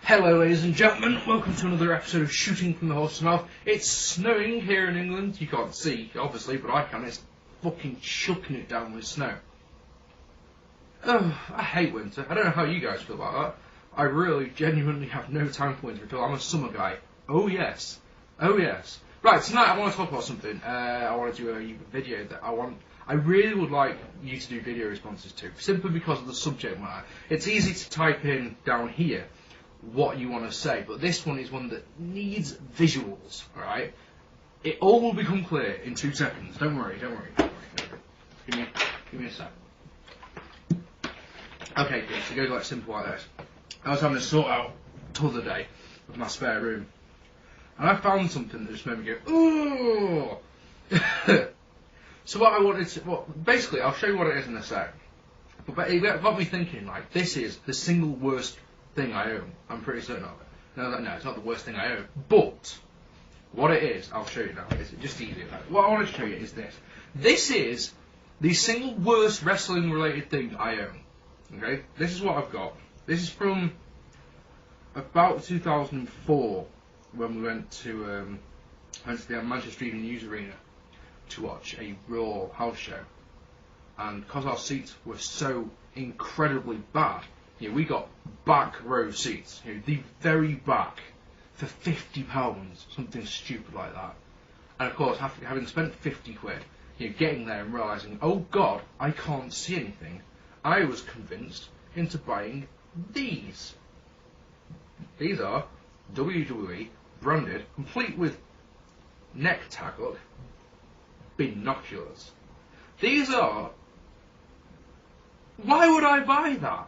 Hello ladies and gentlemen, welcome to another episode of Shooting from the Horse's Mouth. It's snowing here in England. You can't see, obviously, but I can. It's fucking chucking it down with snow. Oh, I hate winter. I don't know how you guys feel about that. I really, genuinely have no time for winter at all. I'm a summer guy. Oh yes. Oh yes. Right, tonight I want to talk about something. I want to do a video that I really would like you to do video responses to, simply because of the subject matter. It's easy to type in down here what you want to say, but this one is one that needs visuals, alright? It all will become clear in 2 seconds. Don't worry. Give me a sec. Okay, good. So it goes like simple like this. I was having to sort out the other day with my spare room, and I found something that just made me go, ooh! So what I wanted to, basically, I'll show you what it is in a sec. But it got me thinking, like, this is the single worst thing I own. I'm pretty certain of it. No, it's not the worst thing I own. But what it is, I'll show you now. It's just easier. What I want to show you is this. This is the single worst wrestling-related thing I own. Okay, this is what I've got. This is from about 2004 when we went to the Manchester Evening News Arena to watch a Raw house show, and because our seats were so incredibly bad, we got back row seats, the very back, for £50, something stupid like that. And of course, having spent 50 quid, getting there and realising, oh God, I can't see anything, I was convinced into buying these. These are WWE branded, complete with neck tag, look, binoculars. These are. Why would I buy that?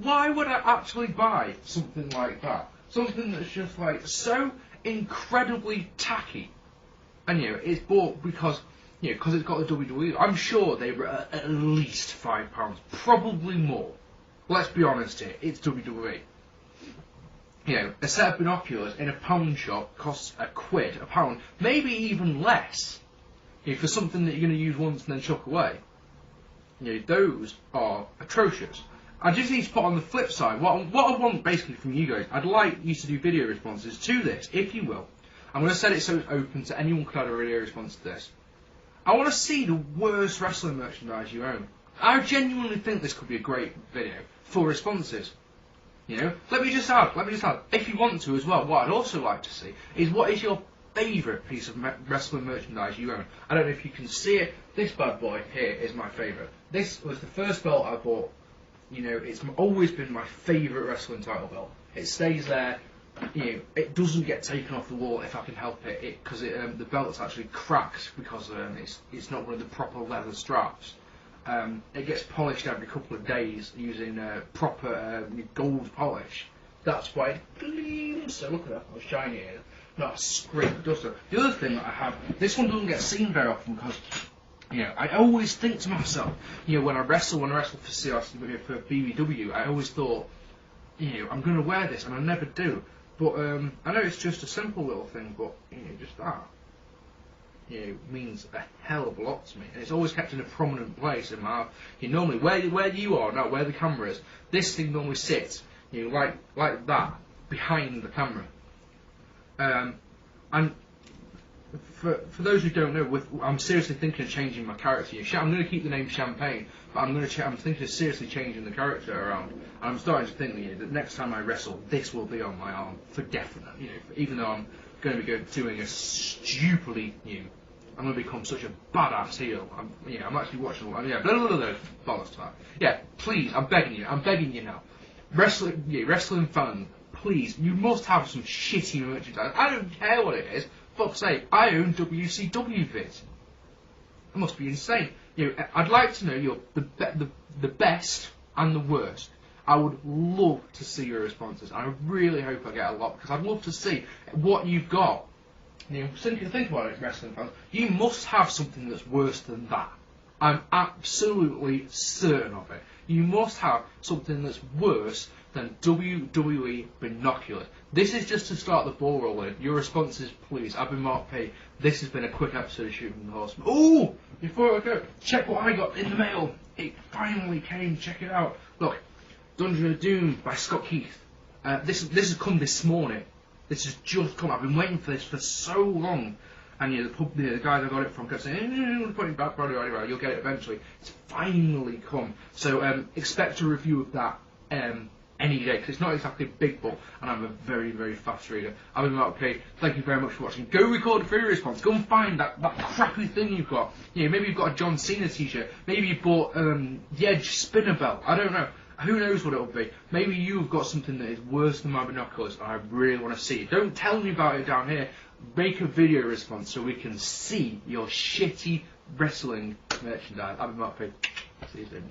Why would I actually buy something like that? Something that's just like so incredibly tacky. And it's bought because it's got the WWE. I'm sure they were at least £5, probably more. Let's be honest here, it's WWE. A set of binoculars in a pound shop costs £1, a pound, maybe even less. For something that you're going to use once and then chuck away. Those are atrocious. I just need to put on the flip side, what I want basically from you guys, I'd like you to do video responses to this, if you will. I'm going to set it so it's open to anyone could add a video response to this. I want to see the worst wrestling merchandise you own. I genuinely think this could be a great video for responses. Let me just add, if you want to as well, what I'd also like to see is what is your favourite piece of wrestling merchandise you own. I don't know if you can see it, this bad boy here is my favourite. This was the first belt I bought. It's always been my favourite wrestling title belt. It stays there. It doesn't get taken off the wall if I can help it, because the belt's actually cracked because it's not one of the proper leather straps. It gets polished every couple of days using proper gold polish. That's why it gleams. So look at that, how shiny it is. Not a scrape duster. The other thing that I have, this one doesn't get seen very often because I always think to myself, when I wrestle for CRC, for BBW, I always thought, I'm going to wear this, and I never do. But I know it's just a simple little thing, but just that, means a hell of a lot to me, and it's always kept in a prominent place in my. Normally where you are now, where the camera is, this thing normally sits, like that behind the camera. And for those who don't know, I'm seriously thinking of changing my character. I'm going to keep the name Champagne, but I'm thinking of seriously changing the character around. And I'm starting to think that next time I wrestle, this will be on my arm for definite. Even though I'm going to be doing a stupidly I'm going to become such a badass heel. I'm actually watching. Bollocks to that. Yeah, please, I'm begging you now, wrestling fans. Please, you must have some shitty merchandise. I don't care what it is. Fuck's sake, I own WCW Vid. It must be insane. I'd like to know the best and the worst. I would love to see your responses. I really hope I get a lot, because I'd love to see what you've got. Think about it, wrestling fans. You must have something that's worse than that. I'm absolutely certain of it. You must have something that's worse than WWE binoculars. This is just to start the ball rolling. Your responses, please. I've been Mark P. This has been a quick episode of Shooting the Horse. Ooh! Before I go, check what I got in the mail. It finally came. Check it out. Look, Dungeon of Doom by Scott Keith. This has come this morning. This has just come. I've been waiting for this for so long. And the guy that got it from kept saying, put it back, brother, anyway, you'll get it eventually. It's finally come. So expect a review of that any day, because it's not exactly a big book, and I'm a very, very fast reader. I've been like, okay, thank you very much for watching. Go record a free response. Go and find that crappy thing you've got. Maybe you've got a John Cena t-shirt. Maybe you bought the Edge spinner belt. I don't know. Who knows what it'll be? Maybe you've got something that is worse than my binoculars, and I really want to see it. Don't tell me about it down here. Make a video response so we can see your shitty wrestling merchandise. I've been Mark P. See you soon.